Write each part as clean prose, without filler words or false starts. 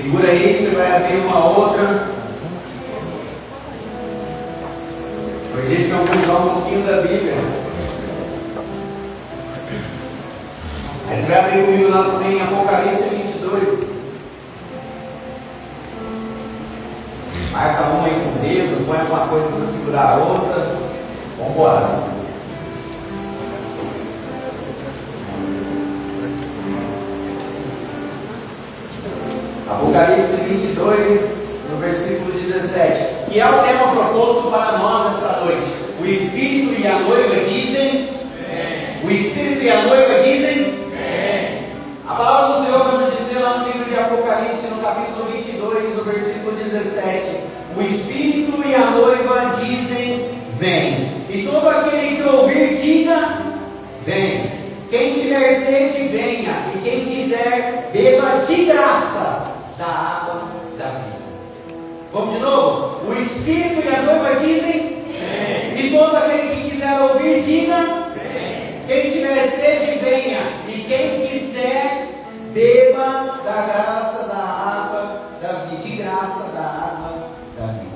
Segura aí, você vai abrir uma outra. Hoje a gente vai mudar um pouquinho da Bíblia. Aí você vai abrir comigo lá também em Apocalipse 22. Marca uma aí com o dedo, põe uma coisa para segurar a outra. Vamos embora. Apocalipse 22, no versículo 17, que é o tema proposto para nós essa noite. O Espírito e a noiva dizem: Amém. O Espírito e a noiva dizem: Amém. A palavra do Senhor vai nos dizer lá no livro de Apocalipse, no capítulo 22, no versículo 17: o Espírito e a noiva dizem: vem. E todo aquele que ouvir, diga: vem. Quem tiver sede, venha. E quem quiser, beba de graça da água da vida. Vamos de novo? O Espírito e a noiva dizem: vem. E todo aquele que quiser ouvir, diga: vem. Quem tiver sede, venha. E quem quiser, beba da graça da água da vida. De graça da água da vida.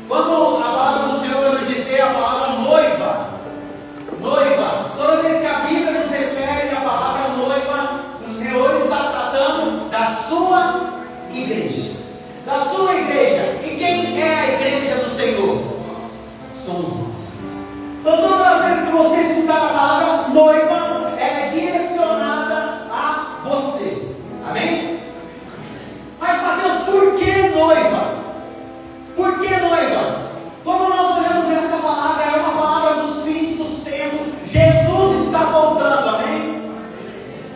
Quando a palavra do Senhor vai nos dizer a palavra noiva, noiva, toda vez que a Bíblia nos refere à palavra noiva, o Senhor está tratando da sua igreja. Da sua igreja. E quem é a igreja do Senhor? Somos nós. Então todas as vezes que você escutar a palavra noiva, ela é direcionada a você. Amém? Mas Mateus, por que noiva? Por que noiva? Quando nós olhamos essa palavra, é uma palavra dos fins dos tempos. Jesus está voltando, amém?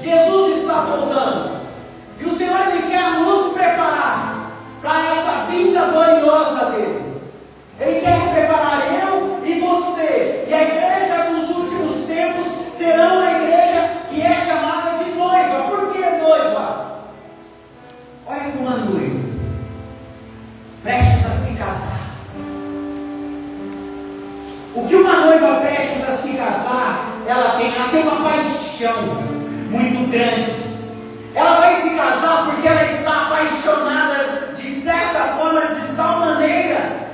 Jesus está voltando. E o Senhor, Ele quer nos preparar para essa vinda gloriosa dEle. Ele quer preparar eu e você. E a igreja dos últimos tempos serão a igreja que é chamada de noiva. Por que noiva? Olha como uma noiva prestes a se casar. O que uma noiva prestes a se casar, ela tem uma paixão muito grande. Ela vai se casar porque ela está apaixonada de certa forma, de tal maneira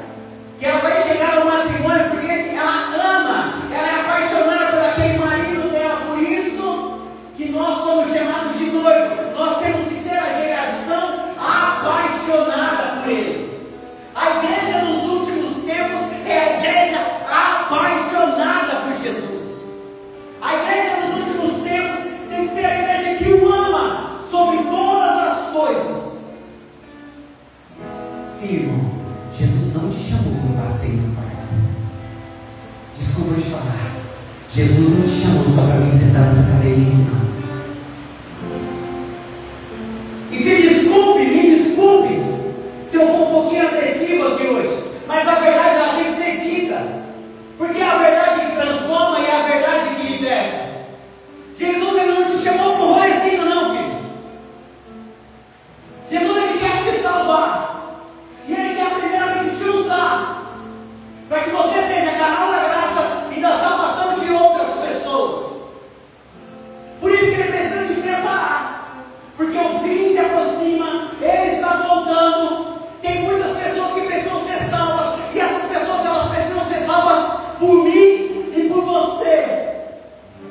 que ela vai chegar ao matrimônio porque ela ama, ela é apaixonada por aquele marido dela. Por isso que nós somos chamados de noivo. Nós temos que ser a geração apaixonada por ele. A igreja dos últimos tempos é a igreja apaixonada por Jesus. A igreja dos últimos tempos tem que ser a igreja que o ama sobre todas as coisas. Sim, irmão, Jesus não te chamou para um passeio no parque. Desculpa te falar, Jesus não te chamou só para vir sentar nessa cadeirinha, não. E me desculpe, se eu for um pouquinho agressivo aqui hoje, mas a verdade ela tem que ser dita, porque é a verdade que transforma e é a verdade que liberta. Jesus, Ele não te chamou para um rolezinho, não, filho. Jesus, Ele quer te salvar, e Ele quer primeiramente te usar, para que você seja canal da graça e da salvação de outras pessoas. Por isso que Ele precisa te preparar, porque o fim se aproxima, Ele está voltando. Tem muitas pessoas que precisam ser salvas, e essas pessoas elas precisam ser salvas por mim e por você.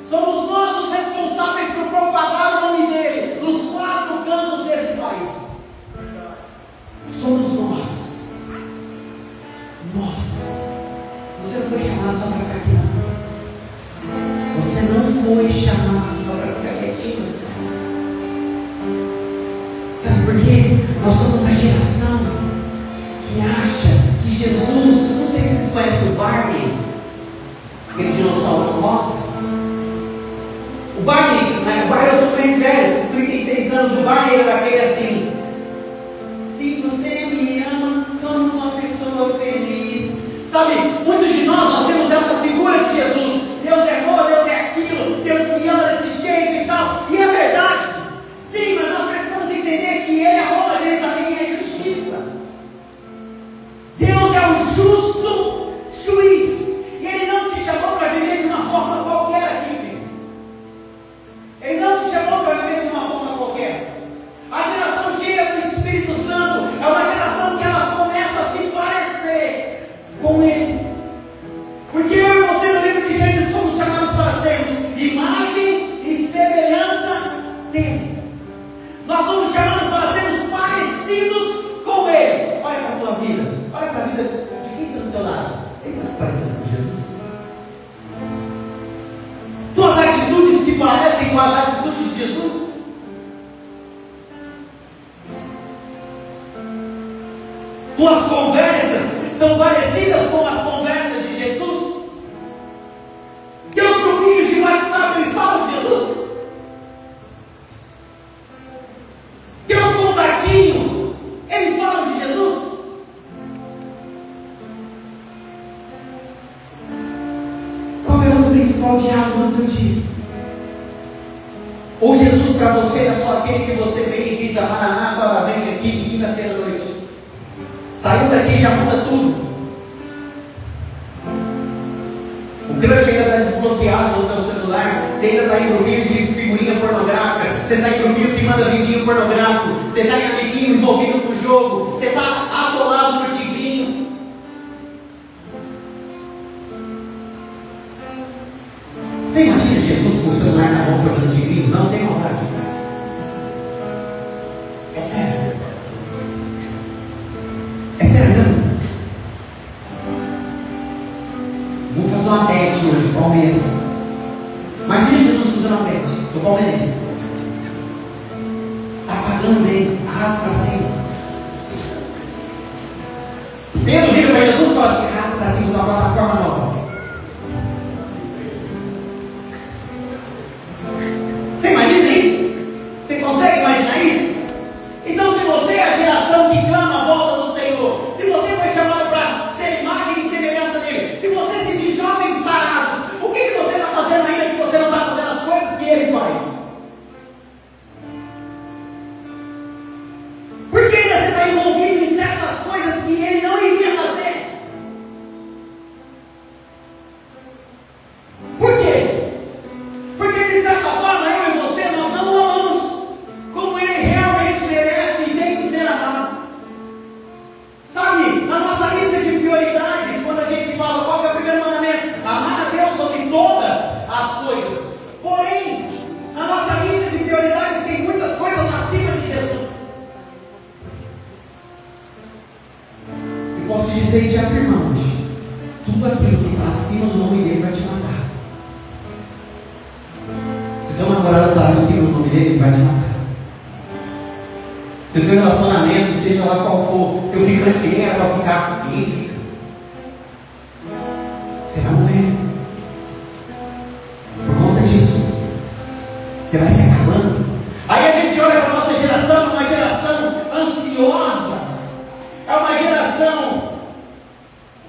Somos nós os responsáveis por propagar o nome dele nos 4 cantos desse país. Somos nós. Você não foi chamado só para ficar aqui, não. Você não foi chamado só para ficar quietinho. Sabe por quê? Nós somos a geração que acha que Jesus, não sei se vocês conhecem o Barney, aquele dinossauro rosa. O Barney, eu sou mais velho, 36 anos, o Barney era aquele assim: se você me ama, somos uma pessoa feliz. Sabe, muitos de nós temos essa figura de Jesus. Deus é amor, Deus é aquilo, Deus me ama desse jeito e tal. E é verdade, sim, mas nós precisamos entender que Ele é amor, mas Ele também é justiça. Deus é o justo juiz, e Ele não te chamou para viver de uma forma qualquer aqui, filho. Ele não te chamou para viver de uma forma qualquer. A geração cheia do Espírito Santo Tuas conversas são parecidas com as conversas de Jesus? Teus grupinhos de WhatsApp, eles falam de Jesus? Teus contatinhos, eles falam de Jesus? Qual é o principal diálogo do teu dia? Ou Jesus para você é só aquele que você vem e grita: Maranata, vem aqui de quinta-feira à noite. Saiu daqui já muda tudo. O crush ainda está desbloqueado no teu celular. Você ainda está em grupinho de figurinha pornográfica. Você está em grupinho que manda vidinho pornográfico. Você está em amiguinho envolvido com o jogo. Você está atolado no tigrinho. Você imagina Jesus com o celular na mão jogando tigrinho? Não, sem maldade. É sério. É sério. Vou fazer uma bet hoje, Palmeiras. Imagina Jesus fazendo uma bet. Sou palmeirense. Está pagando bem, arrasta para cima. Pedro vira para Jesus e fala assim: arrasta para cima da plataforma nova. Você imagina isso? Você consegue imaginar isso? Então, se você é a geração que clama a volta do Senhor, se você foi chamado para ser imagem e semelhança dele, se você se diz jovens sarados, o que você está fazendo ainda que você não está fazendo as coisas que ele faz? Por que ainda você está envolvido em certas coisas que ele não iria fazer? Por quê? Porque de certa forma eu e você, nós não o amamos como ele realmente merece e tem que ser amado. Sabe, na nossa lista de prioridades, quando a gente fala qual que é o primeiro mandamento, amar a Deus sobre todas as coisas. Porém, na nossa lista de prioridades tem muitas coisas acima de Jesus. E posso dizer e te afirmar hoje: tudo aquilo que está acima do nome dele vai te matar. Se teu namorado está acima do nome dele, ele vai te matar. Se o teu relacionamento, seja lá qual for, teu ficante que nem era para ficar, ninguém fica. Você vai morrer. Por conta disso, você vai se acabando. Aí a gente olha para a nossa geração, uma geração ansiosa, é uma geração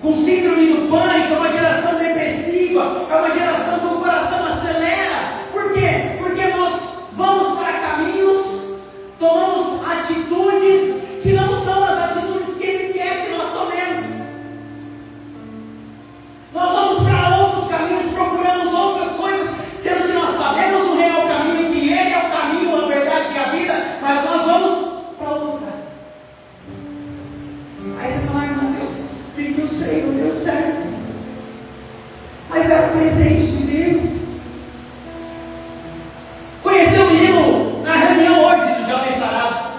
com síndrome do pânico, é uma geração depressiva, é uma geração que o coração acelera. Por quê? Porque nós vamos para caminhos, tomamos atitudes que não são as atitudes que ele quer que nós tomemos. Nós vamos para outros caminhos, procuramos outras coisas, sendo que nós sabemos o real caminho, que ele é o caminho, a verdade e a vida, mas nós vamos para outro lugar. Aí você fala: ai meu Deus, me frustrei, não deu certo. Mas era o presente de Deus. Conheceu o menino na reunião hoje do Jovem Sarado.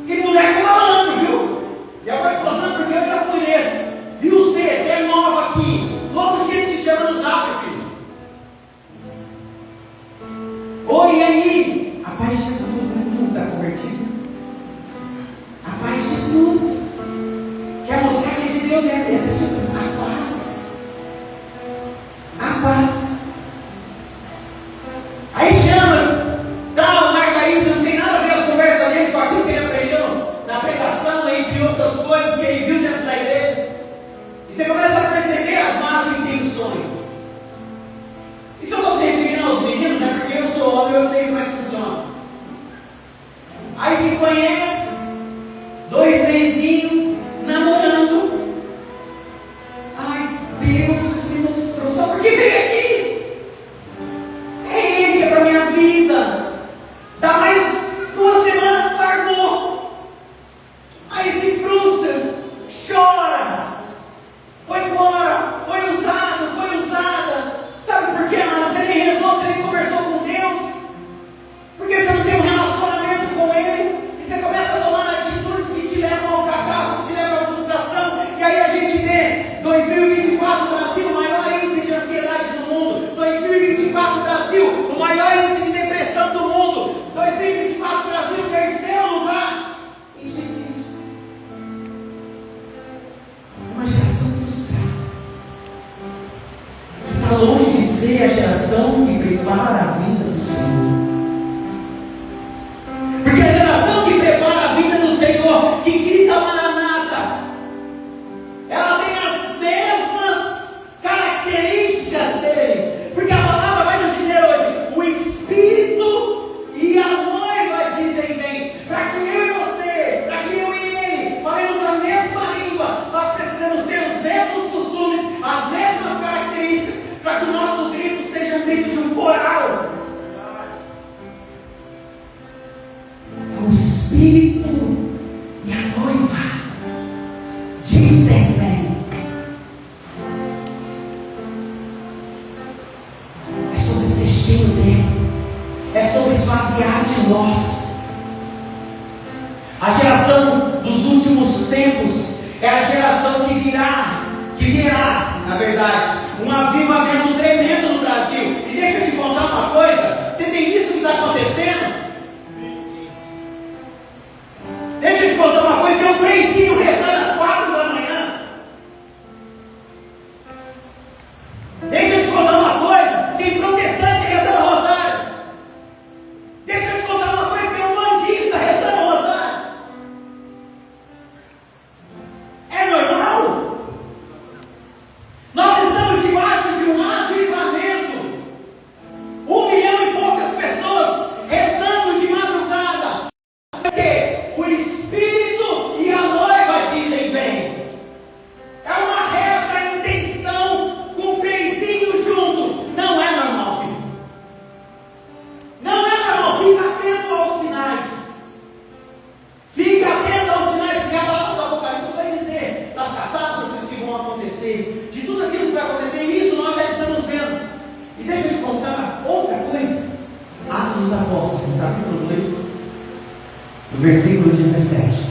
Que moleque malandro, viu? Já vai falando porque eu já fui nesse. Viu você é nova aqui. No outro dia ele te chama no zap, filho. Oi, e aí? A paz de Jesus, todo mundo está convertido. A paz de Jesus. Quer mostrar que é de Deus, a paz. A paz. Aí chama, tal, marca isso, não tem nada a ver as conversas dele com aquilo que ele aprendeu na pregação, entre outras coisas que ele viu dentro da igreja. E você começa a perceber as más intenções. E se eu estou se referindo aos meninos, é porque eu sou homem, eu sei como é que funciona. está longe de ser a geração que prepara a vinda do Senhor. Porque a geração que prepara a vinda do Senhor, que grita Maranata, ela tem as mesmas características dele. Porque a palavra vai nos dizer hoje: o Espírito e a noiva dizem vem. Para que eu e você, para que eu e ele falemos a mesma língua, nós precisamos ter os mesmos costumes, as mesmas características, para que o nosso grito seja um grito de um coral. O Espírito e a noiva dizem vem. É sobre ser cheio dele, é sobre esvaziar de nós. A geração dos últimos tempos é a geração que virá, na verdade, um avivamento tremendo no Brasil. E deixa eu te contar uma coisa: você tem visto o que está acontecendo? Deixa eu te contar uma coisa: tem um freizinho rezando às 4 da manhã. Deixa eu te contar uma coisa: tem protestante rezando rosário. Deixa eu te contar uma coisa: tem um bandista rezando rosário. É normal? Nós estamos debaixo de um avivamento. 1 milhão e poucas pessoas rezando de madrugada. Porque o Espírito e a noiva dizem vem. É uma reta intenção com o freizinho junto. Não é normal, filho. Não é normal. Fica atento aos sinais. Fica atento aos sinais, porque a palavra do Apocalipse vai dizer das catástrofes que vão acontecer, de tudo aquilo que vai acontecer, e isso nós já estamos vendo. E deixa eu te contar outra coisa. Atos dos Apóstolos, capítulo 2, no versículo 17.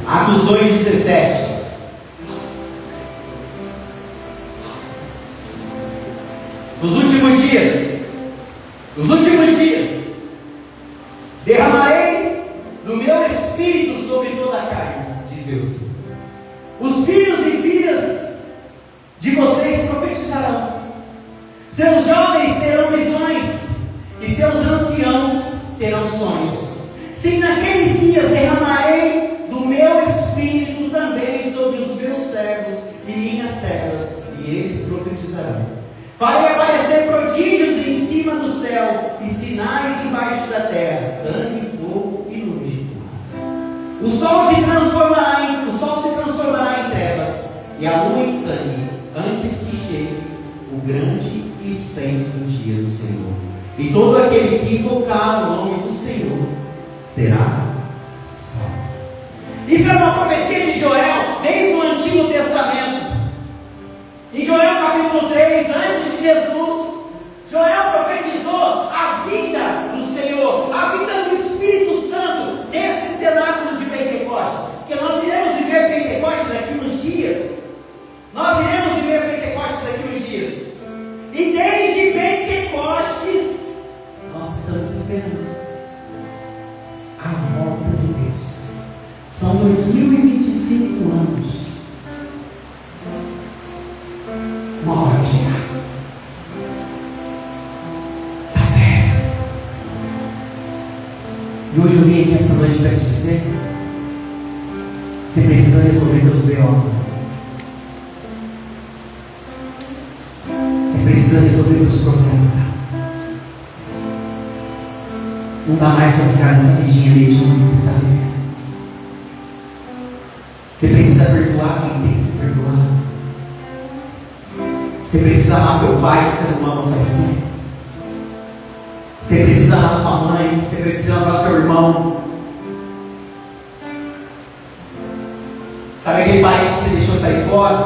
Atos 2:17. Nos últimos dias, derramarei do meu Espírito sobre toda a carne, diz Deus. Os filhos e filhas de vocês profetizarão, seus jovens terão visões, e seus anciãos terão sonhos. Sim, naqueles dias derramarei do meu Espírito também sobre os meus servos e minhas servas, e eles profetizarão. Farei aparecer prodígios em cima do céu e sinais embaixo da terra, sangue, fogo e nuvens de fumaça. O sol se transformará em trevas e a lua em sangue, antes que chegue o grande e esplêndido dia do Senhor. E todo aquele que invocar o nome do Senhor será salvo. Isso é uma profecia de Joel desde o Antigo Testamento. Em Joel capítulo 3, antes de Jesus, Joel profetizou a vinda do Senhor, a vinda do Espírito Santo, desse cenáculo de Pentecostes. Porque nós iremos viver Pentecostes daqui uns dias. E desde Pentecostes, nós estamos esperando a volta de Deus. São 2025 anos. Uma hora vai chegar. Está perto. E hoje eu vim aqui essa noite para te dizer: você precisa resolver teus B.O. Você precisa resolver teus problemas. Não dá mais para ficar nessa vidinha ali de como você está vivendo. Você precisa perdoar quem tem que ser perdoado. Você precisa amar teu pai que você não ama faz tempo. Você precisa amar tua mãe. Você precisa amar teu irmão. Sabe aquele parente que você deixou sair fora?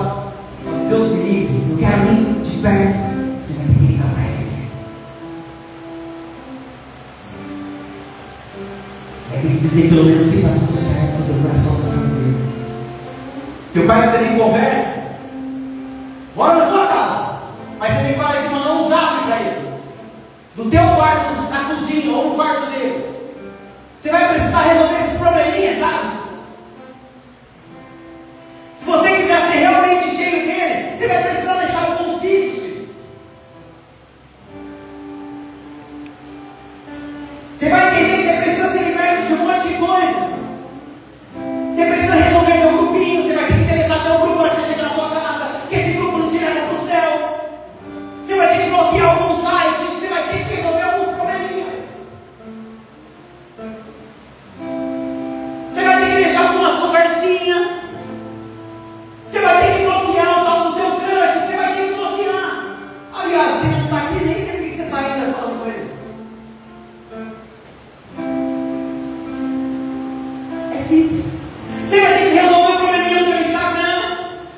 Deus me livre, não quero nem de perto. Você vai ter que ligar para ele. Você vai ter que dizer pelo menos que está tudo certo, que o teu coração está tranquilo. Teu pai você nem conversa. Mora na tua casa, mas você tem que falar isso, mandar um zap para ele. Do teu quarto, na cozinha ou no quarto dele. simples. Você vai ter que resolver o probleminha do teu Instagram.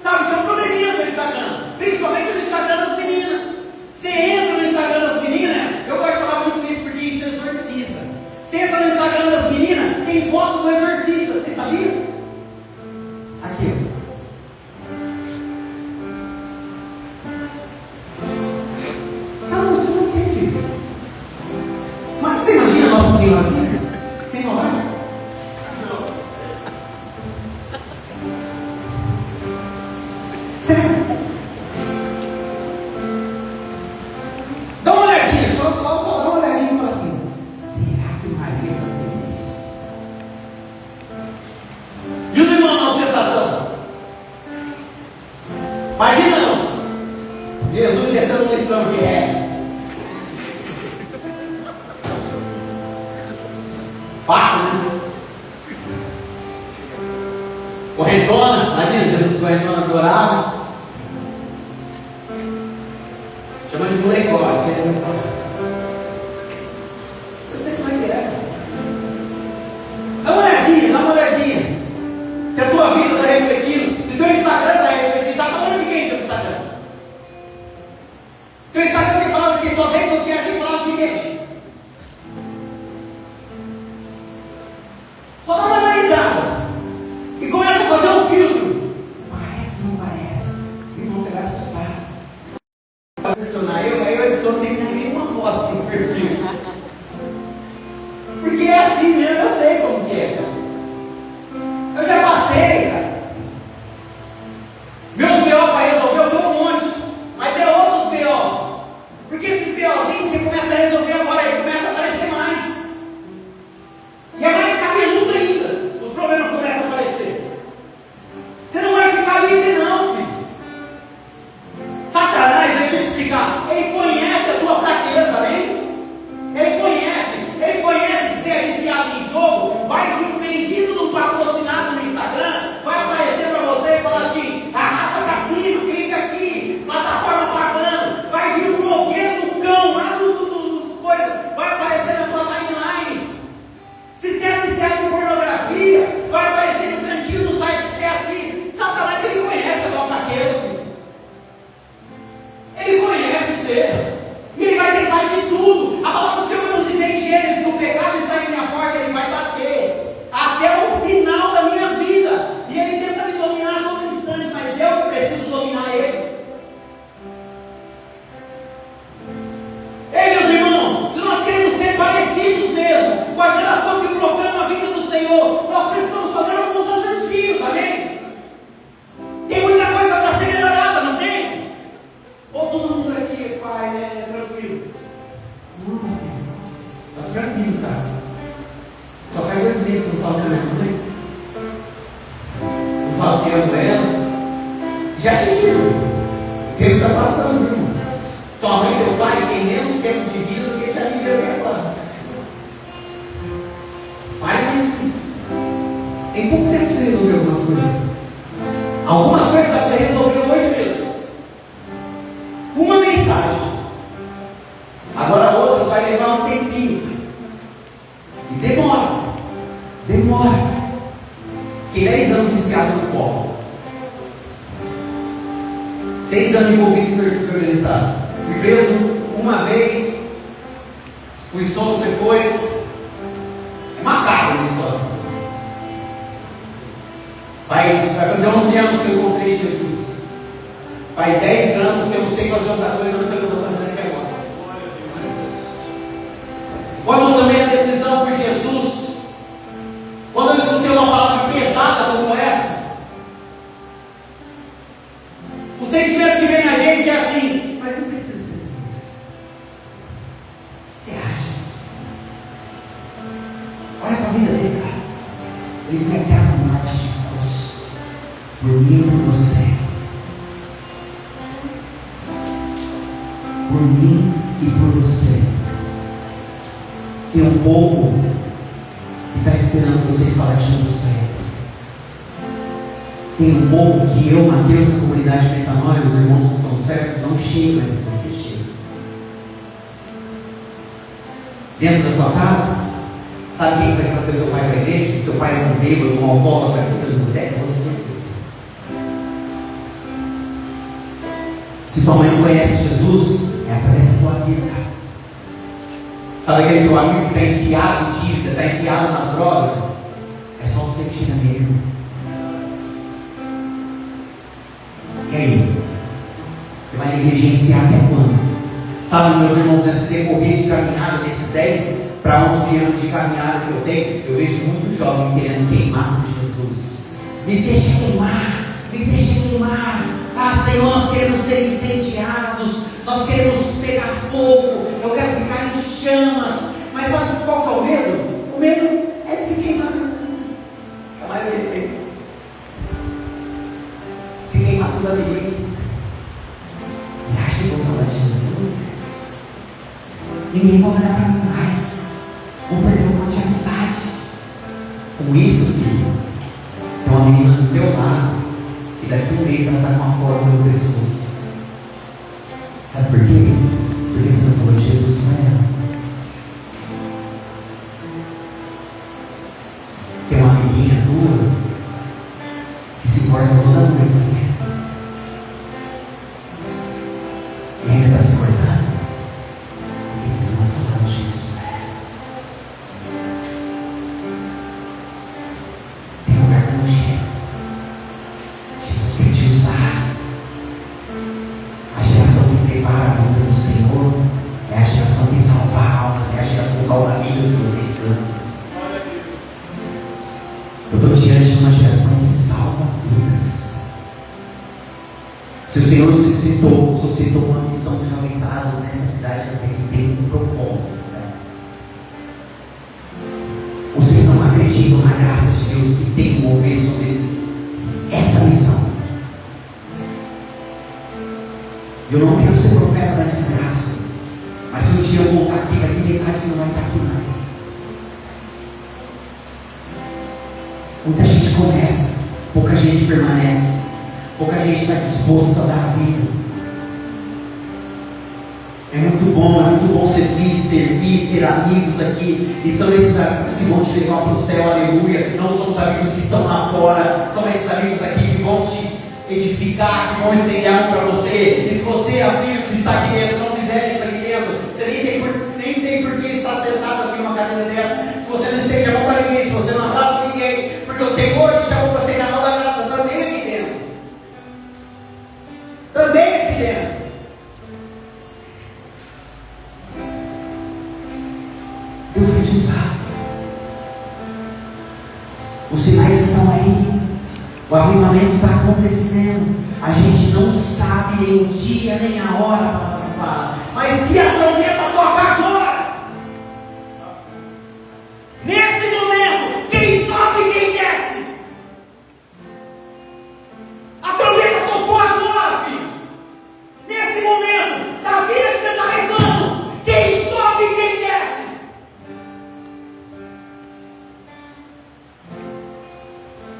Sabe, tem um probleminha no teu Instagram, principalmente no Instagram das meninas. Você entra no Instagram das meninas, eu gosto de falar muito isso porque isso exorciza. Você entra no Instagram das meninas, tem foto do exorcista, você sabia? Aqui, ó. Você imagina Nossa Senhorazinha? Sem orar? Sério? Dá uma olhadinha, só dá uma olhadinha e fala assim: será que Maria fazia isso? E os irmãos na ostentação? Imagina não, Jesus descendo um litrão de reto. Paco, né? Correntona, imagina Jesus correntona dourada, chama de molecote. Eu sei como é que é. Dá uma olhadinha. Se a tua vida está refletindo, se teu Instagram está refletindo, está falando de quem teu Instagram? Teu Instagram tem falado de quem? Tuas redes sociais tem falado de quem? Só dá uma analisada e começa a fazer um filtro. Parece, não parece? E você vai assustar. Adicionar eu adiciono, tem que ter nenhuma foto no perfil. Porque é assim mesmo, eu sei como que é. Eu já passei, cara. Meus B.O. para resolver, eu tenho um monte. Mas é outros B.O. Porque esses B.O.zinhos você começa a resolver agora e começa a aparecer mais. E é mais cabeludo ainda. Os problemas começam a aparecer. Você não vai ficar livre não, filho. Satanás, deixa eu te explicar. Ele conhece a tua fraqueza, amém? Ele conhece que você é viciado em jogo. Vai vir um mendigo num patrocinado no Instagram, vai aparecer para você e falar assim: arrasta para cima, clica aqui, plataforma pagando. Vai vir um bloqueio do cão lá dos coisas, vai aparecer na tua timeline. Se você é viciado em pornografia, vai aparecer no cantinho do site que você assina. Satanás, ele conhece a tua fraqueza, filho. Ele conhece você. E ele vai tentar de tudo. A palavra do Senhor vai nos dizer em Gênesis que o pecado está em minha porta, ele vai bater até o final da minha vida. E ele tenta me dominar a todo instante, mas eu preciso dominar ele. Ei, meus irmãos, se nós queremos ser parecidos mesmo com a geração que proclama a vinda do Senhor, nós precisamos fazer alguns ajustes, amém? Tem muita coisa para ser melhorada, não tem? Ou todo mundo aqui, pai, é tranquilo? Não, está tranquilo, cara. Só faz 2 meses que eu falo com a minha mãe. Eu falo que amo ela. Já te digo, o tempo está passando, viu? Tua mãe e teu pai tem menos tempo de vida do que já viveu até agora. Pai, mas isso. Tem pouco tempo para você resolver algumas coisas. Algumas coisas dá para você resolver hoje mesmo. Uma mensagem. Agora outras vai levar um tempinho. E demora. Fiquei 10 anos viciado no pó. 6 anos envolvido em torcida organizada. Fui preso uma vez, fui solto depois. É macabro a história. Vai fazer 11 anos que eu encontrei Jesus. Faz 10 anos que eu não sei fazer outra coisa, não sei o que eu estou fazendo aqui agora. Quando eu tomei a decisão por Jesus, quando eu escutei uma palavra pesada como essa, o sentimento que vem na gente é assim: mas não precisa ser isso. Você acha? Olha para a vida dele, cara. Ele foi até a morte de cruz, por mim e por você. Por mim e por você. Tem um povo que está esperando você falar de Jesus para eles. Tem um povo que eu, Mateus, a comunidade Metanoia, os irmãos que são certos, não xingam, mas você xinga. Dentro da tua casa, Sabe quem vai fazer o teu pai para a igreja? Se teu pai é um bêbado, um alcoólatra, fica no boteco, você. Se tua mãe não conhece Jesus, é através da tua vida, cara. Sabe aquele teu amigo que está enfiado em dívida, está enfiado nas drogas? É só você que tira nele. E aí? Você vai negligenciar até quando? Sabe, meus irmãos, nesse decorrer de caminhada, nesses 10 para 11 anos de caminhada que eu tenho, eu vejo muito jovem querendo queimar por Jesus. Me deixa queimar, me deixa queimar. Ah, Senhor, nós queremos ser incendiados, nós queremos pegar fogo, eu quero ficar em chamas. Mas sabe qual que é o medo? O medo é de se queimar. A maioria tem. Se queimar com os amiguinhos. Você acha que eu vou falar de Jesus? Ninguém vai olhar para mim mais. Vou perder um monte de amizade. Com isso, filho, tem uma menina do teu lado, e daqui a um mês ela está com uma forma no pescoço. Sabe por quê? Porque você não falou de Jesus com ela. Tem uma amiguinha tua que se corta toda noite, sabe? E ainda está se cortando. Porque vocês não falaram de Jesus com ela. Tem um lugar que não chega. Jesus quer te usar. A geração que prepara a volta do Senhor é a geração que salva almas, é a geração salva-vidas que vocês cantam. Eu estou diante de uma geração que salva vidas. Se o Senhor suscitou uma missão de jovens sarados nessa cidade, ele tem um propósito. Né? Vocês não acreditam na graça de Deus que tem que mover sobre essa missão. Eu não quero ser profeta da desgraça, mas se um dia eu voltar aqui, vai ter metade que não vai estar aqui mais. Muita gente começa, pouca gente permanece, pouca gente está disposto a dar a vida. É muito bom servir, ter amigos aqui, e são esses amigos que vão te levar para o céu, aleluia. Não são os amigos que estão lá fora, são esses amigos aqui que vão te edificar, que vão estender a mão para você. E se você, amigo que está aqui dentro, não fizer isso aqui dentro, você nem tem por que estar sentado aqui numa cadeira dessa. Se você não estende a mão para ninguém, se você não abraça ninguém, porque o Senhor te chamou para ser canal da graça também aqui dentro. Também aqui dentro. Deus quer te usar. Os sinais estão aí. O avivamento está acontecendo. A gente não sabe nem o dia, nem a hora. Mas se a trombeta toca agora, nesse momento, quem sobe e quem desce. A trombeta tocou agora, filho. Nesse momento, da vida que você está levando, quem sobe e quem desce.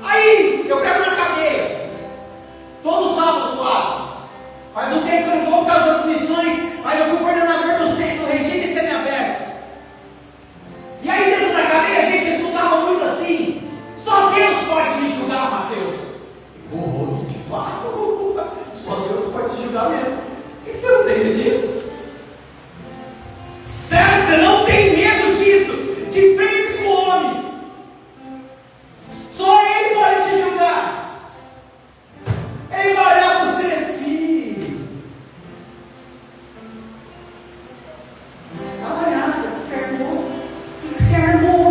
Aí, eu pego na cadeia. Todo sábado quase. Faz um tempo que eu não vou por causa das missões, mas eu fui coordenador do centro, do regime semiaberto. E aí dentro da cadeia a gente escutava muito assim: só Deus pode me julgar, Mateus. De fato, só Deus pode te julgar mesmo. E você não tem medo disso? Sério, você não tem medo disso? De frente com o homem. Só Ele pode te julgar. Ele vai olhar para você, filho. Camarada, você armou? O que você armou?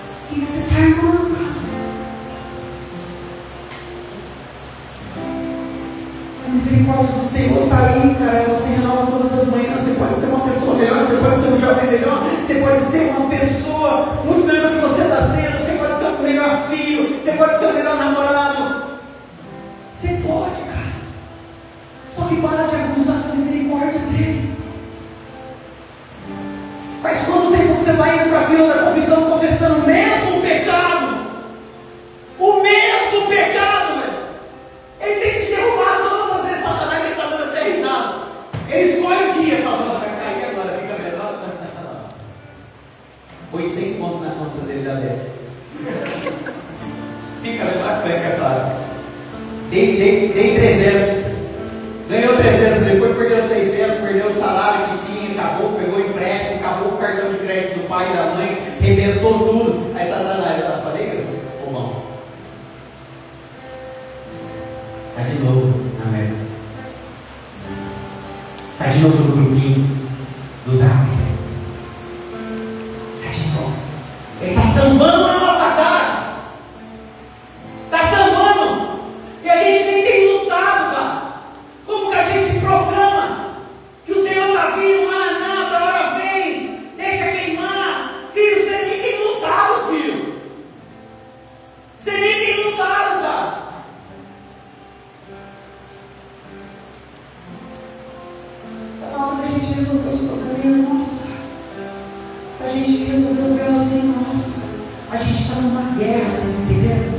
O que você está armando? A misericórdia do Senhor está aí, cara. Ela se renova todas as manhãs. Você pode ser uma pessoa melhor, você pode ser um jovem melhor, você pode ser uma pessoa muito melhor do que você está sendo, você pode ser o melhor filho, você pode ser o melhor namorado. Você pode, cara. Só que para de abusar da misericórdia dele. Faz quanto tempo que você está indo para a fila da confissão confessando o mesmo pecado? O mesmo pecado, velho. Ele tem te derrubado todas as vezes. Satanás está dando até risada. Ele escolhe o dia para dar. põe 100 conto na conta dele da Beth. Fica bacana, é fácil. Dei 300. Ganhou 300, depois perdeu 600, perdeu o salário que tinha, acabou, pegou o empréstimo, acabou o cartão de crédito do pai e da mãe, arrebentou tudo. Aí Satanás, eu falei, ô irmão, tá de novo na merda. Tá de novo no grupinho do Zap. Tá de novo. Ele tá sambando na nossa cara. Tá sambando. E a gente nem tem lutado, cara. Como que a gente proclama que o Senhor está vindo, Maranata, a hora vem, deixa queimar. Filho, você nem tem lutado, filho. Você nem tem lutado, cara. Está na hora da gente resolver os problemas nossos, cara. A gente resolver os problemas sem nós. A gente está numa guerra, vocês entenderam?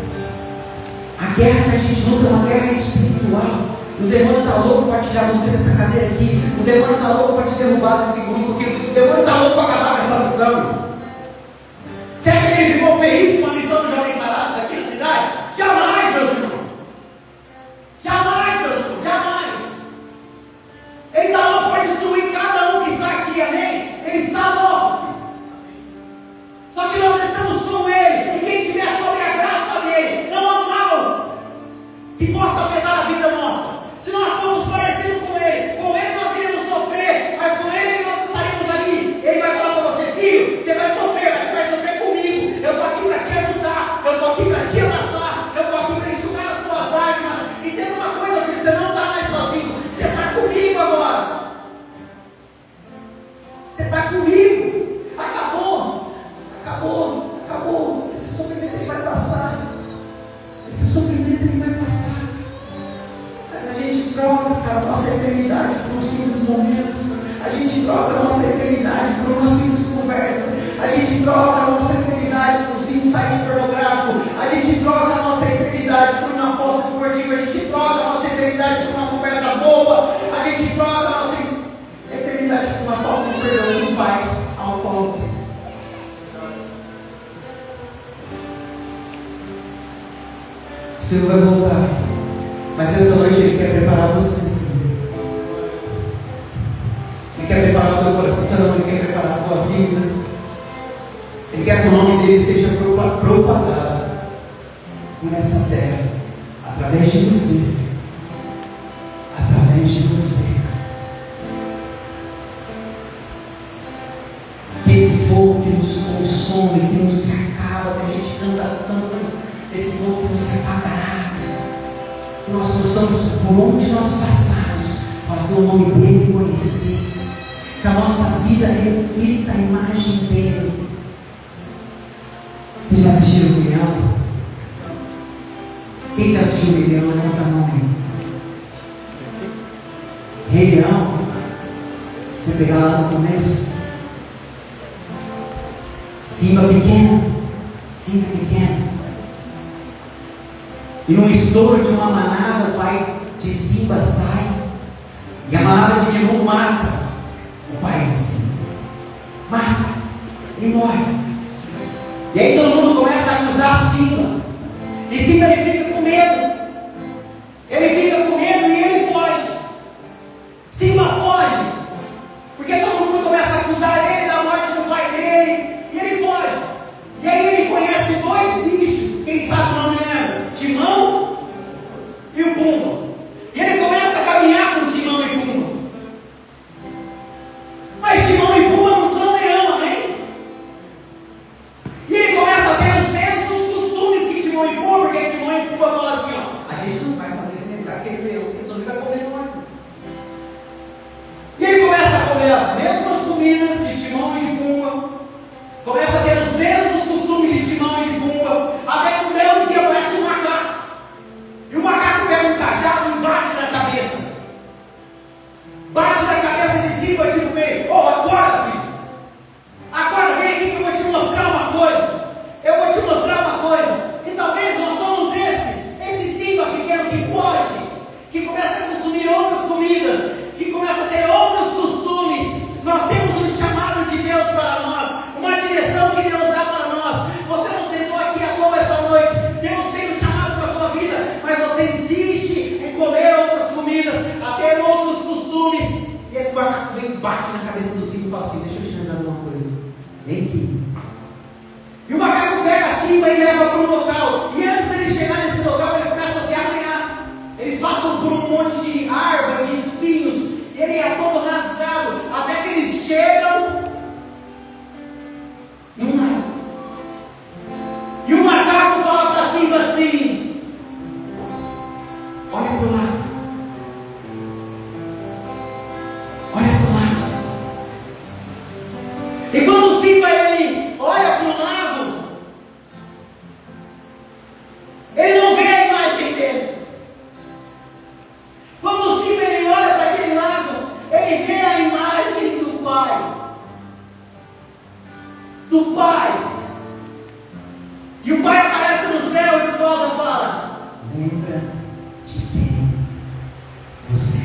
A guerra que a gente luta é uma guerra espiritual. O demônio está louco para tirar você dessa cadeira aqui. O demônio está louco para te derrubar desse grupo aqui. O demônio está louco para acabar com essa missão. Você acha que ele ficou feliz com a missão dos jovens sarados aqui na cidade? Jamais, meus irmãos. Jamais, meus irmãos. Jamais. Ele está louco para destruir cada um que está aqui, amém? Ele está louco. Só que nós estamos com ele. E quem estiver sobre a graça dele, não há mal que possa afetar a vida nossa. Se nós formos parecidos com ele nós iremos sofrer, mas com ele nós estaremos ali. Ele vai falar para você, filho, você vai sofrer, mas você vai sofrer comigo. Eu estou aqui para te ajudar, eu estou aqui para te abraçar, eu estou aqui para enxugar as tuas lágrimas. E tem uma coisa, filho, você não está mais sozinho, você está comigo agora. Você está comigo. Acabou. Esse sofrimento ele vai passar. Mas a gente troca a nossa eternidade por um simples momento. A gente troca a nossa eternidade por uma simples conversa. A gente troca a nossa eternidade por um simples site pornográfico. A gente troca a nossa eternidade por uma posse esportiva. A gente troca a nossa eternidade por uma conversa boa. A gente troca a nossa eternidade por uma falta de perdão do Pai ao pobre. O Senhor vai voltar, mas essa noite Ele quer preparar você. Ele quer preparar o teu coração, Ele quer preparar a tua vida. Ele quer que o nome dele seja propagado por essa terra, através de você. Através de você. Que esse fogo que nos consome, que não se acaba, que a gente canta tanto, esse fogo que não se apagará, que nós possamos, por onde nós passarmos, fazer o nome dele conhecido, que a nossa vida reflita a imagem dele. Vocês já assistiram o Rei Leão? Quem já assistiu o Rei Leão? Levanta a mão aí. Rei Leão, você pegar lá no começo, Simba pequeno. E num estouro de uma manada, o pai de Simba sai. E a manada de Timão mata o pai de Simba. Mata. Ele morre. E aí todo mundo começa a acusar Simba. E Simba ele fica com medo. E ele foge. Simba foge. Porque todo mundo começa a acusar ele da morte do pai dele. E ele foge. E aí ele conhece dois bichos. Quem sabe o nome lembra? Timão e o Pumba. E ele começa a caminhar com Timão e Pumba. Mas Timão e Pumba não são leão, amém? E ele começa Nem que. E o macaco pega a Simba e leva para um local. E antes de ele chegar nesse local, ele começa a se arranhar. Eles passam por um monte de árvore, de espinhos. E ele é todo rasgado. Até que eles chegam num lago. E o macaco fala para Simba assim: olha para o lado. Olha para o lado, Simba. E quando o Simba ele olha para o lado, ele não vê a imagem dele. Quando o Simba ele olha para aquele lado, ele vê a imagem do Pai. Do Pai. E o Pai aparece no céu e fala: lembra de quem você é.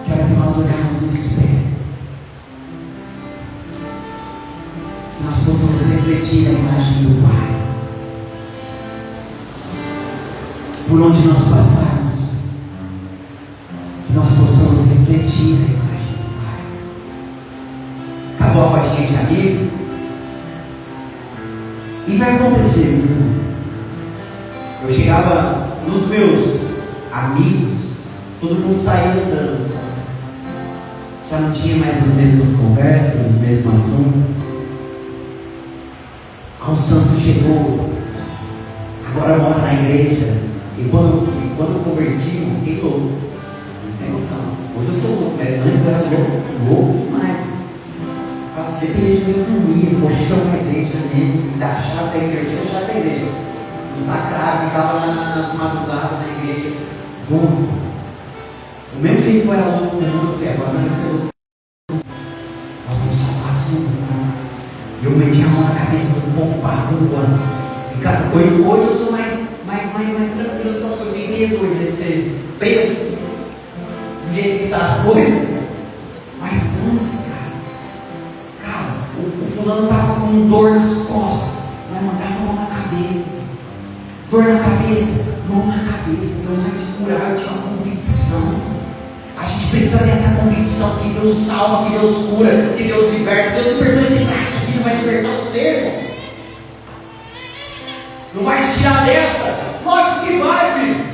Quero que nós olharmos no espelho, que nós possamos refletir a imagem do Pai. Por onde nós passarmos, que nós possamos refletir a imagem do Pai. Acabou a rodinha de amigo? E vai acontecer, viu? Eu chegava nos meus amigos, todo mundo saía andando. Já não tinha mais as mesmas conversas, os mesmos assuntos. Um santo chegou, agora mora na igreja. E quando eu converti, eu fiquei louco. Você não tem noção. Hoje eu sou louco, né? Antes eu era louco demais. Faço depender de eu dormir, colchão da igreja mesmo, da chave da igreja, a chave da igreja. No sacrário, ficava lá nas madrugadas da igreja, louco. O mesmo jeito que eu era louco no mundo, eu falei: agora não vai ser louco. Nós vamos salvar todo mundo. E eu meti a mão na cabeça do povo barulho. E cara, hoje eu sou mais tranquilo, essas coisas. Nem medo hoje, né, de ser preso do jeito que tá as coisas. Mas antes, cara, o fulano tava com dor nas costas, mas mandava a mão na cabeça. Dor na cabeça, mão na cabeça. Deus vai te curar. Eu tinha uma convicção. A gente precisa dessa convicção que Deus salva, que Deus cura, que Deus liberta. Deus libertou esse caixa aqui, não vai libertar o ser. Não vai te tirar dessa. Lógico que vai, filho.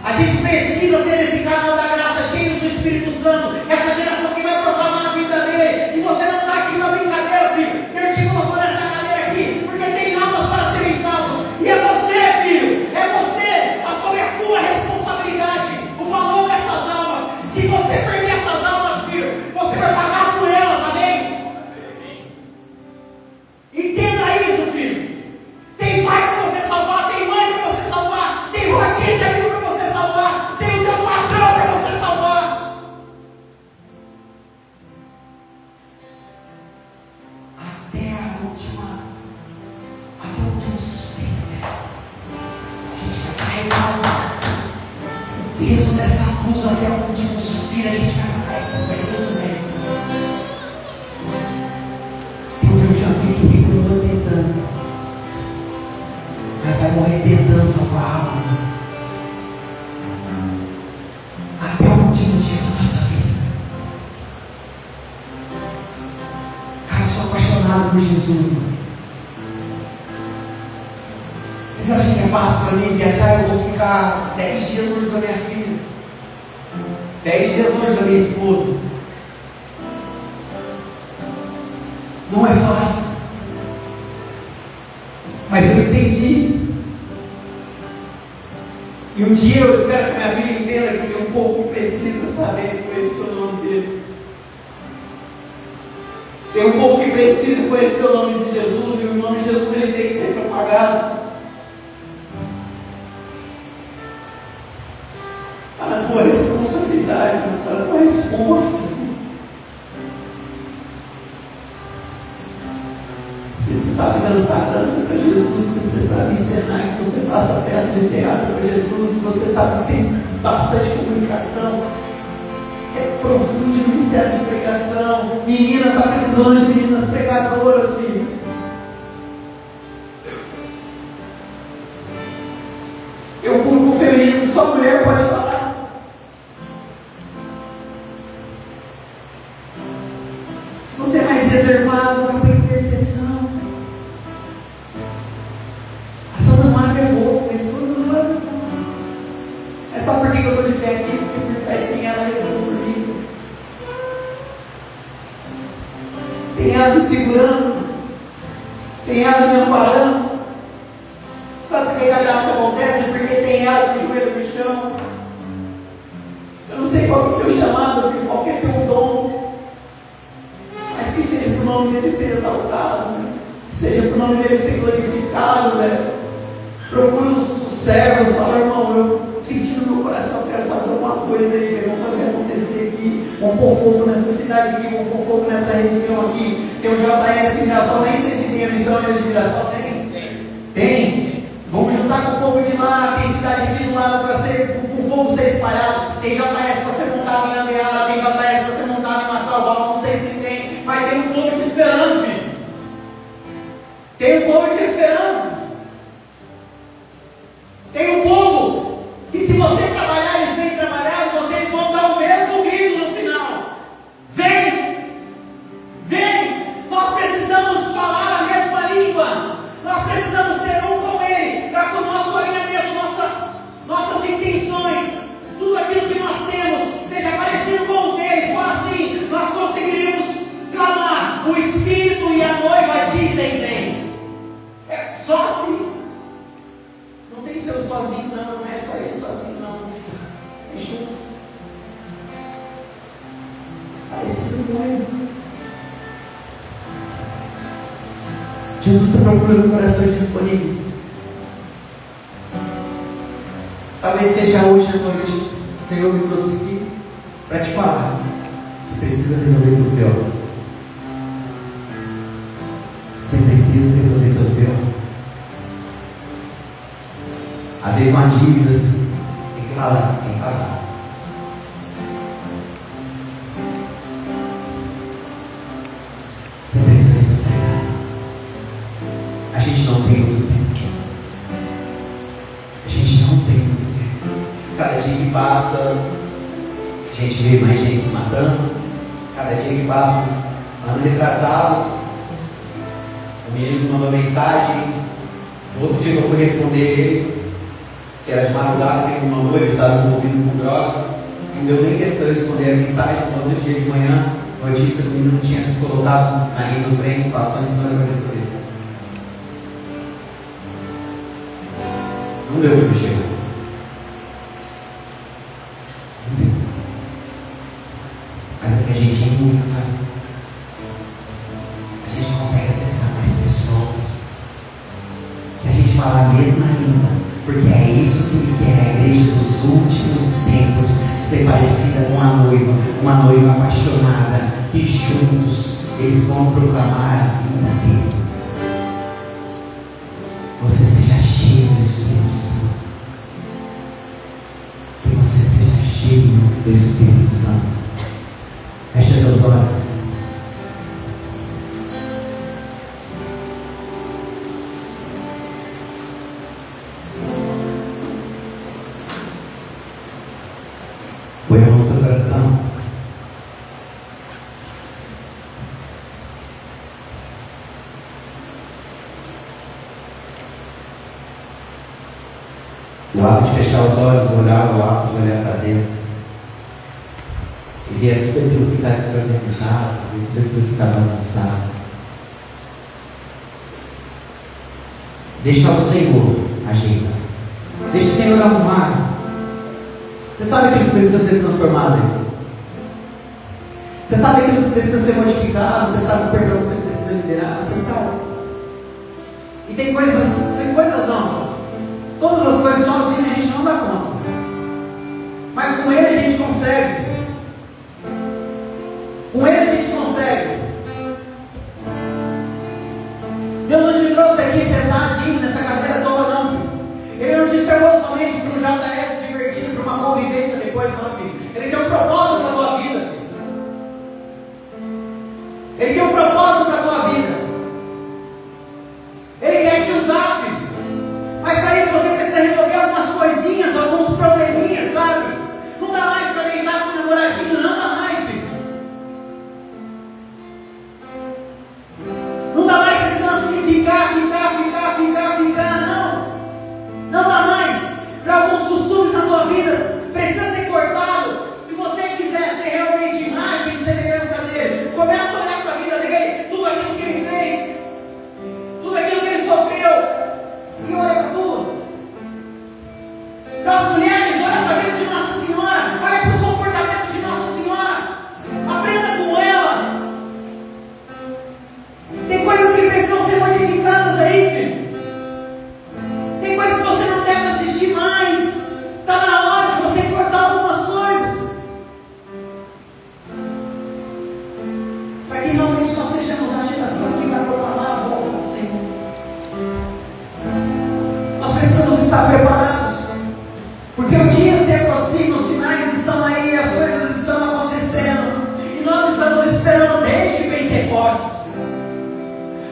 A gente precisa ser esse canal da graça, cheio do Espírito Santo. Essa geração que vai proclamar a vida dele. E você não está aqui numa brincadeira, filho. Deus te colocou nessa cadeira aqui, porque tem almas para serem salvas. E é você, filho. É você. Assume a tua responsabilidade. O valor dessas almas. Se você perder essas almas, filho, você vai pagar por elas, amém? Entenda isso, filho. Tem pai para você salvar, tem mãe para você salvar, tem rodinha de amigo para você salvar, tem o teu patrão para você salvar. Até o último suspiro, a gente vai carregar o peso dessa cruz até o último suspiro. A gente vai pagar esse preço, velho. Eu já vi que eu estou tentando, mas vai morrer tentando salvar a alma. Até o último dia da nossa vida. Cara, eu sou apaixonado por Jesus, mano. Vocês acham que é fácil para mim viajar? Eu vou ficar 10 dias longe da minha filha, 10 dias longe da minha esposa. Não é fácil. Mas eu entendi. E um dia eu espero que minha filha entenda que tem um povo que precisa saber conhecer o nome dele. Tem um povo que precisa conhecer o nome de Jesus. E o nome de Jesus ele tem que ser propagado. Está na tua responsabilidade, está na tua resposta. Se você sabe dançar, dança para Jesus. Se você sabe ensinar, que você faça peça de teatro para Jesus. Se você sabe que tem bastante comunicação, você profunde no ministério de pregação. Menina, está precisando de meninas pregadoras, filho. Eu procuro sua mulher pode falar. Se você é mais reservado, vai para a intercessão. A Santa Maria é boa, a esposa não é boa. É só porque eu estou de pé aqui, porque por trás tem ela rezando por mim. Tem ela me segurando. Tem ela me amparando. Sabe por que a graça acontece? Porque tem ela com o joelho no chão. Eu não sei qual é o teu chamado, filho, qual é o teu dom. Mas que seja para o nome dele ser exaltado, né? Que seja para o nome dele ser glorificado, velho. Procura os servos, fala, irmão, eu senti no meu coração, eu quero fazer alguma coisa aí, vamos fazer acontecer aqui, vamos pôr fogo nessa cidade aqui, vamos pôr fogo nessa região aqui. Tem o JS em Mirassol, nem sei se tem a missão de Mirassol, tem. Vamos juntar com o povo de lá, tem cidade aqui do lado para ser, o fogo ser espalhado, tem JS para ser montado em Andreara, tem JS para ser montado em Macau, não sei se tem, mas tem um povo te esperando, filho. Tem um povo te esperando. Tem um povo que, se você trabalhar, eles vêm trabalhar, vocês vão dar o mesmo grito no final. Vem! Vem! Nós precisamos falar a mesma língua. Nós precisamos ser um com Ele, para que o nosso alinhamento, nossas intenções, tudo aquilo que nós temos, seja parecido com o dele. Só assim nós conseguiremos clamar. O Espírito e a noiva dizem: vem. É só assim. Não tem seu sozinho, não é só ele sozinho, não. Fechou? Parecido com ele. Jesus está procurando corações disponíveis. Talvez seja hoje à noite, o Senhor me trouxe aqui para te falar. Você precisa resolver os B.O. Você precisa resolver os B.O. Às vezes uma dívida assim, tem que falar, tem que pagar. Você precisa resolver. A gente não tem muito tempo. A gente não tem muito tempo. Cada dia que passa, a gente vê mais gente se matando. Cada dia que passa, ano retrasado, o menino mandou mensagem. No outro dia que eu fui responder ele, que era de madrugada, que ele me mandou, ele estava envolvido com droga. Não deu nem tempo para eu responder a mensagem. No outro dia de manhã, notícia que o menino tinha se colocado na linha do trem, passou em cima da cabeça dele. Não deu para chegar. Não deu. Mas é que a gente é muito, sabe? A gente consegue acessar mais pessoas se a gente falar a mesma língua, porque é isso que Ele quer. A igreja dos últimos tempos ser parecida com uma noiva apaixonada, que juntos eles vão proclamar a vinda dele. Você seja cheio do Espírito Santo. Que você seja cheio do Espírito Santo. Fecha teus olhos. Põe a mão no seu coração. O ato de fechar os olhos, olhar, o ato de olhar para dentro, e ver tudo aquilo que está desorganizado, ver tudo aquilo que está bagunçado. Deixa o Senhor ajeitar. Deixa o Senhor arrumar. Você sabe aquilo que precisa ser transformado, hein? Você sabe aquilo que precisa ser modificado. Você sabe o perdão que você precisa liberar. Você sabe. E tem coisas não. Todas as coisas sozinhas a gente não dá conta. Mas com Ele a gente consegue. Com Ele a gente consegue. Deus não te trouxe aqui sentadinho nessa cadeira toda, não, filho. Ele não te chamou somente para um JS divertido, para uma convivência depois, não, filho. Ele tem um propósito para a tua vida, filho. Ele tem um propósito para a tua vida. Ele quer te usar, filho. Para as mulheres, olha para a vida de Nossa Senhora, olha para os comportamentos de Nossa Senhora, aprenda com ela. Tem coisas que precisam ser modificadas aí, filho. Tem coisas que você não deve assistir mais. Está na hora de você cortar algumas coisas, para que realmente nós sejamos a geração que vai proclamar a volta do Senhor. Nós precisamos estar preparados, porque o dia se aproxima, os sinais estão aí, as coisas estão acontecendo, e nós estamos esperando desde Pentecostes.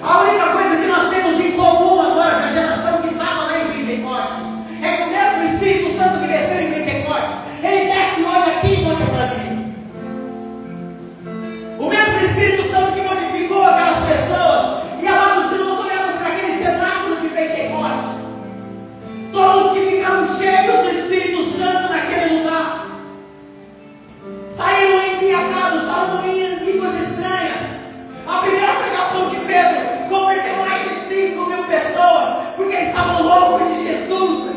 A única coisa que nós temos em comum agora com a geração que estava lá em Pentecostes é que o mesmo Espírito Santo que desceu em Pentecostes, ele desce hoje aqui em Monte Brasil. O mesmo Espírito Santo que modificou aquelas pessoas, e amados, se nós olharmos para aquele cenáculo de Pentecostes, todos que ficaram cheios do Espírito Santo naquele lugar, saíram embriagados, estavam em línguas estranhas. A primeira pregação de Pedro converteu mais de 5.000 pessoas, porque eles estavam loucos de Jesus.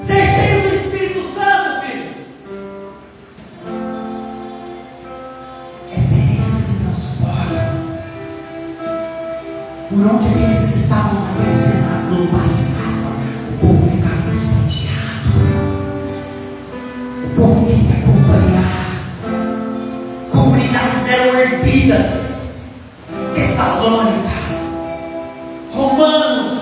Ser cheio do Espírito Santo, filho, é ser esse que transporta. Por onde aqueles que estavam naquele cenáculo passavam, o povo ficava incendiado, o povo queria acompanhar. Comunidades eram erguidas. Tessalônica, Romanos,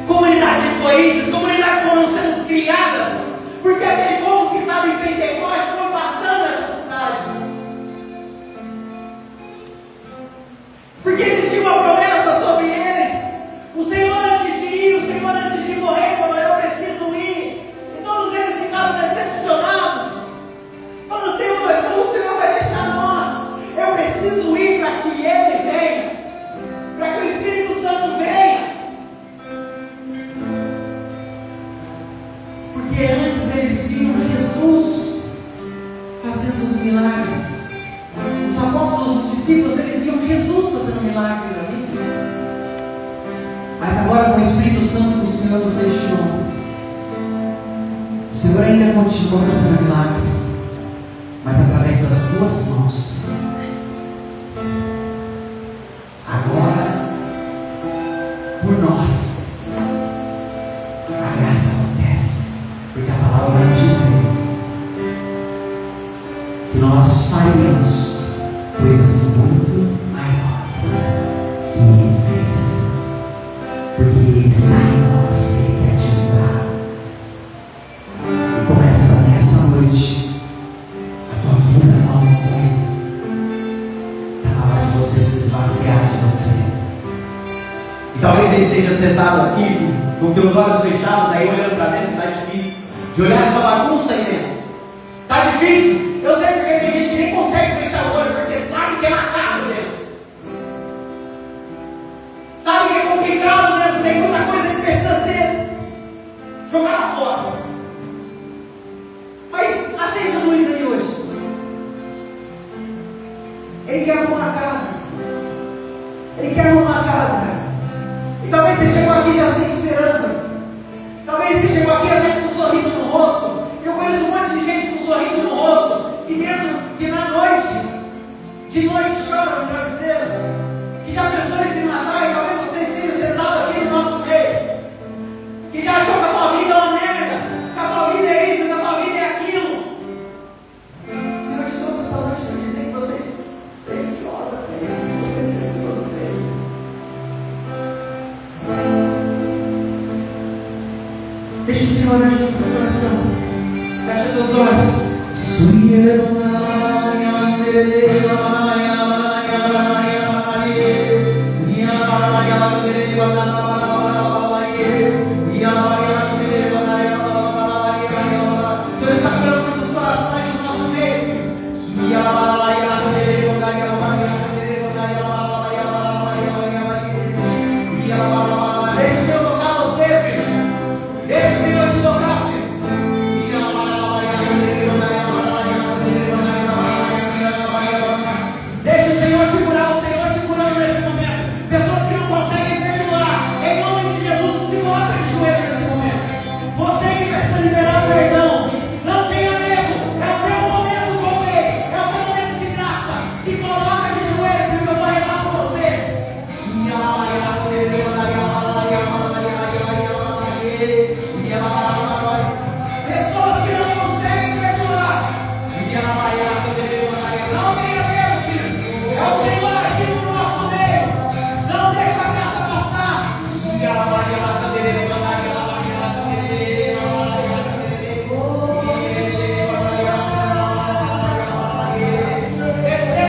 comunidade de Coríntios, comunidades foram sendo criadas, porque aquele povo que estava em Pentecostes foi passando essas cidades. Porque existia uma promessa sobre eles. O Senhor antes de ir, o Senhor antes de morrer, falou: eu preciso ir. E todos eles ficaram decepcionados, falando: Senhor, mas como o Senhor vai deixar nós? Eu preciso ir para que Ele venha, para que o Espírito Santo venha. Porque antes eles viam Jesus fazendo os milagres. Os apóstolos, os discípulos, eles viam Jesus fazendo milagre na vida. Mas agora, com o Espírito Santo que o Senhor nos deixou, o Senhor ainda continua fazendo milagres, mas através das tuas mãos. Agora, por nós, a graça acontece, porque a palavra nos diz que nós faremos coisas muito maiores que Ele fez, porque Ele está em nós, Ele quer te usar. E começa nessa noite a tua vida nova com Ele. Está na hora de você se esvaziar de você. E talvez você esteja sentado aqui com teus olhos fechados aí, olhando para dentro. Está difícil de olhar essa bagunça aí dentro. Está difícil. Eu sei porque tem gente que nem consegue fechar o olho, porque sabe que é macabro dentro, sabe que é complicado dentro, tem muita coisa que precisa ser jogada fora. Mas acende a luz aí hoje. Ele quer arrumar a casa. Ele quer arrumar a casa, cara. E talvez você chegou aqui já sem esperança. Talvez você chegou aqui até com um sorriso no rosto. Eu conheço um monte de gente com um sorriso no rosto, que na noite, de noite chora no travesseiro, que já pensou em se matar, e talvez você esteja sentado aqui no nosso meio, que já achou que a tua vida é uma merda, que a tua vida é isso, que a tua vida é aquilo. O Senhor te trouxe essa noite para dizer que você é preciosa para Ele, que você é precioso para Ele. Deixa o Senhor agir no teu coração. Fecha teus olhos.